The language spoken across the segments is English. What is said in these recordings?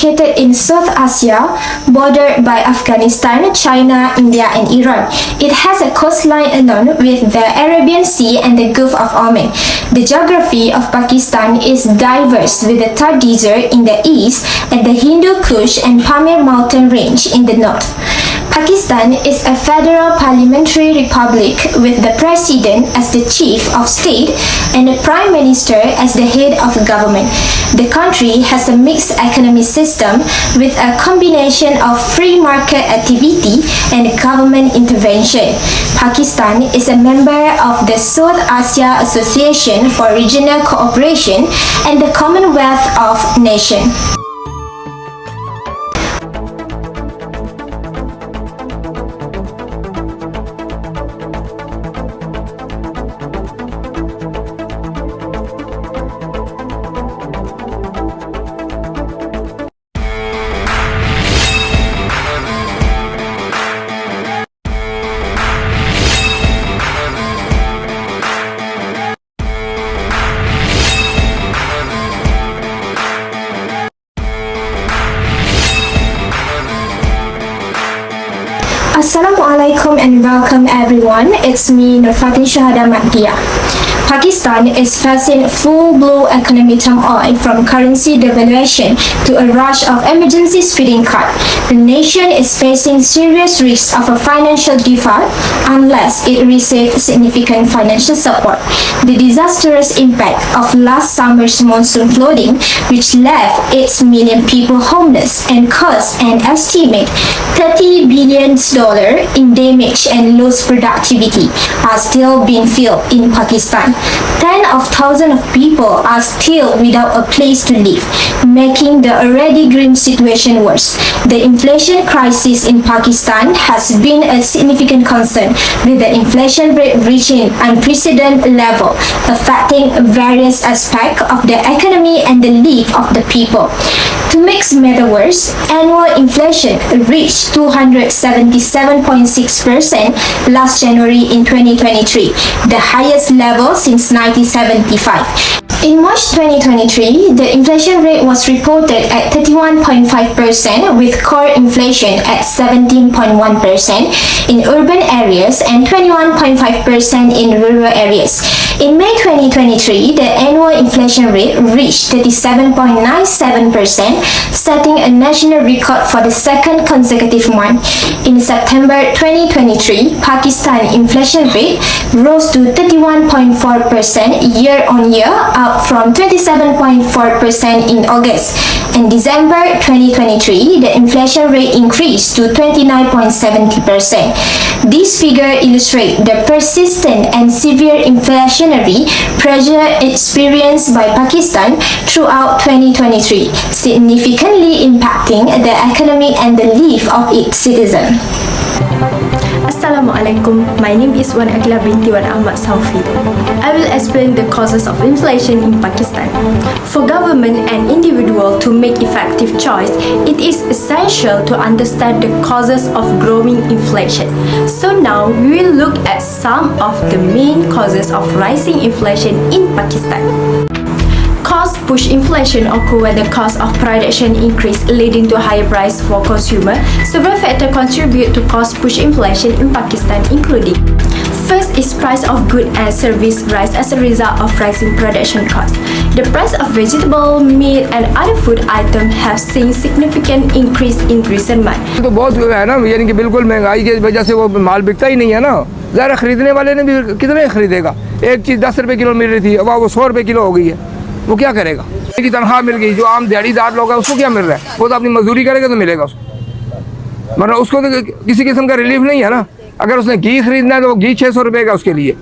located in South Asia, bordered by Afghanistan, China, India, and Iran. It has a coastline along with the Arabian Sea and the Gulf of Oman. The geography of Pakistan is diverse, with the Thar Desert in the east and the Hindu Kush and Pamir mountain range in the north. Pakistan is a federal parliamentary republic with the president as the chief of state and the prime minister as the head of government. The country has a mixed economic system with a combination of free market activity and government intervention. Pakistan is a member of the South Asia Association for Regional Cooperation and the Commonwealth of Nations. Assalamualaikum and welcome everyone. It's me, Nurazleena. Pakistan is facing full-blown economic turmoil from currency devaluation to a rush of emergency spending cut. The nation is facing serious risks of a financial default unless it receives significant financial support. The disastrous impact of last summer's monsoon flooding, which left 8 million people homeless and caused an estimated $30 billion in damage and lost productivity, are still being felt in Pakistan. Tens of thousands of people are still without a place to live, making the already grim situation worse. The inflation crisis in Pakistan has been a significant concern, with the inflation rate reaching unprecedented level, affecting various aspects of the economy and the life of the people. To make matters worse, annual inflation reached 277.6% last January in 2023, the highest level since 1975. In March 2023, the inflation rate was reported at 31.5%, with core inflation at 17.1% in urban areas and 21.5% in rural areas. In May 2023, the annual inflation rate reached 37.97%, setting a national record for the second consecutive month. In September 2023, Pakistan inflation rate rose to 31.4% year-on-year, up from 27.4% in August. In December 2023, the inflation rate increased to 29.70%. This figure illustrates the persistent and severe inflationary pressure experienced by Pakistan throughout 2023, significantly impacting the economy and the life of its citizens. Assalamualaikum, my name is Aqilah Binti AHMAD SAUFI. I will explain the causes of inflation in Pakistan. For government and individual to make effective choice, it is essential to understand the causes of growing inflation. So now we will look at some of the main causes of rising inflation in Pakistan. Cost push inflation occur when the cost of production increase, leading to higher price for consumer. Several factors contribute to cost push inflation in Pakistan, including: first is price of goods and service rise as a result of rising production costs. The price of vegetable, meat and other food items have seen significant increase in recent months. तो बहुत है ना, यानी कि बिल्कुल महंगाई की वजह से वो माल बिकता ही नहीं है ना। ज़रा खरीदने वाले ने भी कितने खरीदेगा? एक चीज़ 10 रुपए किलो मिल रही थी, अब वो 100 रुपए किलो हो गई है। वो क्या करेगा? की तनख्वाह मिल गई, जो आम दिहाड़ीदार लोग हैं उसको क्या मिल रहा है? वो तो अपनी मजदूरी करेगा तो मिलेगा उसको, वरना उसको तो किसी किस्म का रिलीफ नहीं है ना। अगर उसने घी खरीदना है तो वो घी 600 रुपए का उसके लिए,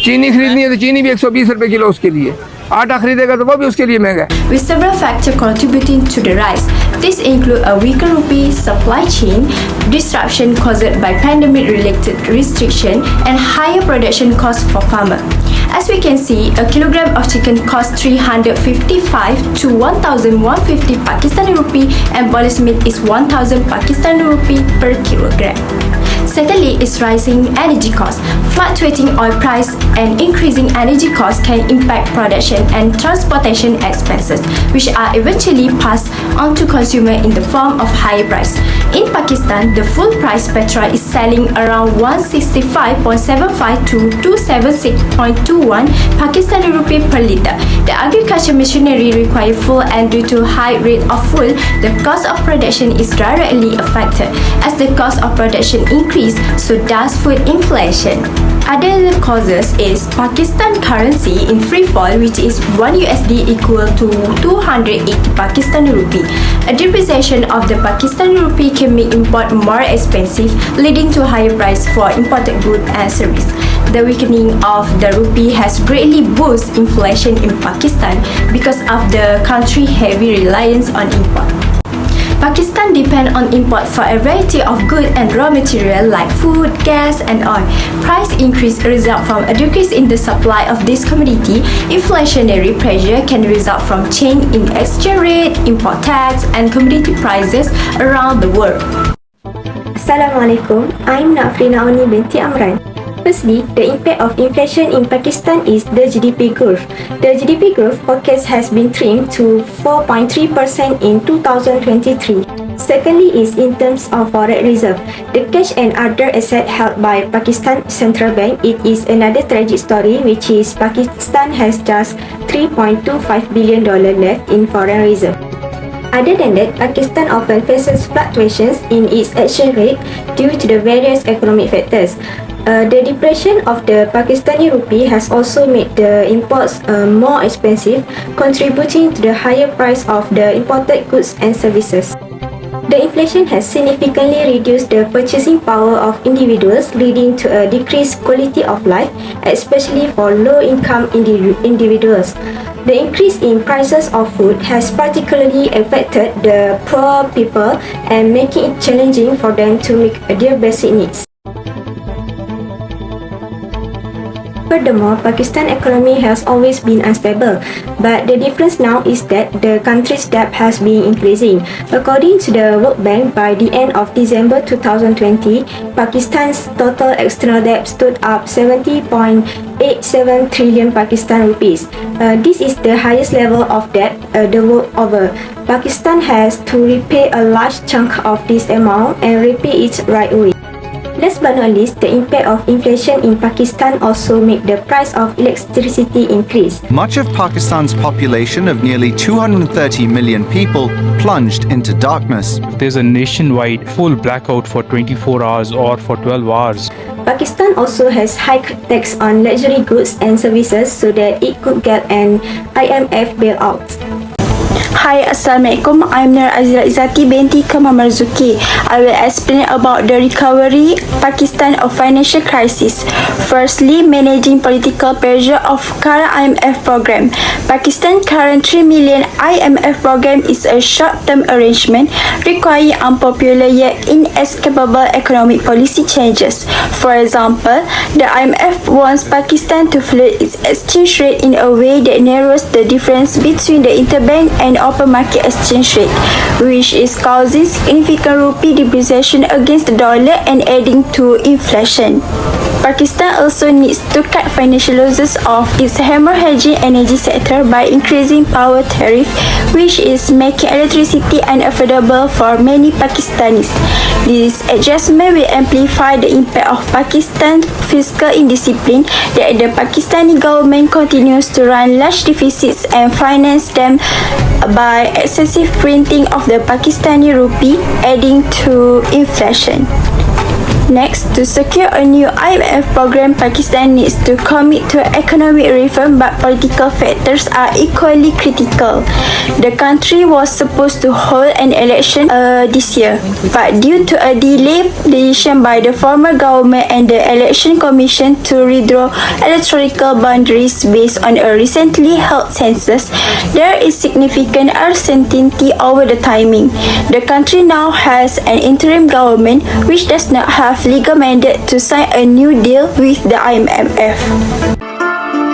चीनी खरीदनी है तो चीनी भी 120 रुपए किलो उसके लिए, आटा खरीदेगा तो वो भी उसके लिए महंगा है. With several factors contributing to the rise, these include a weaker rupee, supply chain disruption caused by pandemic-related restriction, and higher production costs for farmers. As we can see, a kilogram of chicken costs 355 to 1,150 Pakistani rupee, and boiled meat is 1,000 Pakistani rupee per kilogram. Secondly is rising energy costs. Fluctuating oil price and increasing energy costs can impact production and transportation expenses, which are eventually passed on to consumers in the form of higher price. In Pakistan, the full price petrol is selling around 165.75 to 276.21 Pakistani rupee per litre. The agriculture machinery require fuel, and due to high rate of fuel, the cost of production is directly affected. As the cost of production increase, so does food inflation. Other causes is Pakistan currency in free fall, which is 1 USD equal to 280 Pakistani rupee. A depreciation of the Pakistani rupee can make import more expensive, leading to higher price for imported goods and services. The weakening of the rupee has greatly boosted inflation in Pakistan because of the country's heavy reliance on import. Pakistan depends on import for a variety of goods and raw material like food, gas, and oil. Price increase result from a decrease in the supply of this commodity. Inflationary pressure can result from change in exchange rate, import tax, and commodity prices around the world. Assalamualaikum, I'm AFRINA Binti AMRAN. Firstly, the impact of inflation in Pakistan is the GDP growth. The GDP growth forecast has been trimmed to 4.3% in 2023. Secondly is in terms of foreign reserve. The cash and other assets held by Pakistan Central Bank, it is another tragic story, which is Pakistan has just $3.25 billion left in foreign reserve. Other than that, Pakistan often faces fluctuations in its exchange rate due to the various economic factors. The depression of the Pakistani rupee has also made the imports more expensive, contributing to the higher price of the imported goods and services. The inflation has significantly reduced the purchasing power of individuals, leading to a decreased quality of life, especially for low-income individuals. The increase in prices of food has particularly affected the poor people and making it challenging for them to meet their basic needs. Furthermore, Pakistan's economy has always been unstable, but the difference now is that the country's debt has been increasing. According to the World Bank, by the end of December 2020, Pakistan's total external debt stood up 70.87 trillion Pakistan rupees. This is the highest level of debt the world over. Pakistan has to repay a large chunk of this amount and repay it right away. Last but not least, the impact of inflation in Pakistan also made the price of electricity increase. Much of Pakistan's population of nearly 230 million people plunged into darkness. There's a nationwide full blackout for 24 hours or for 12 hours. Pakistan also has high tax on luxury goods and services so that it could get an IMF bailout. Hi, Assalamualaikum. I'm Nurazleena IZZATIE Binti KAMAL MARZUKI. I will explain about the recovery Pakistan of financial crisis. Firstly, managing political pressure of current IMF program. Pakistan current 3 million IMF program is a short-term arrangement requiring unpopular yet inescapable economic policy changes. For example, the IMF wants Pakistan to float its exchange rate in a way that narrows the difference between the interbank and open market exchange rate, which is causing significant rupee depreciation against the dollar and adding to inflation. Pakistan also needs to cut financial losses of its hemorrhaging energy sector by increasing power tariff, which is making electricity unaffordable for many Pakistanis. This adjustment will amplify the impact of Pakistan's fiscal indiscipline that the Pakistani government continues to run large deficits and finance them by excessive printing of the Pakistani rupee, adding to inflation. Next, to secure a new IMF program, Pakistan needs to commit to economic reform, but political factors are equally critical. The country was supposed to hold an election this year, but due to a delayed decision by the former government and the election commission to redraw electoral boundaries based on a recently held census, there is significant uncertainty over the timing. The country now has an interim government which does not have legal mandate to sign a new deal with the IMF.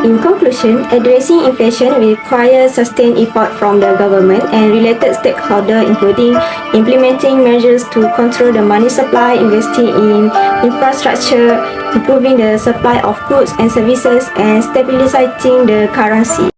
In conclusion, addressing inflation requires sustained effort from the government and related stakeholders, including implementing measures to control the money supply, investing in infrastructure, improving the supply of goods and services, and stabilizing the currency.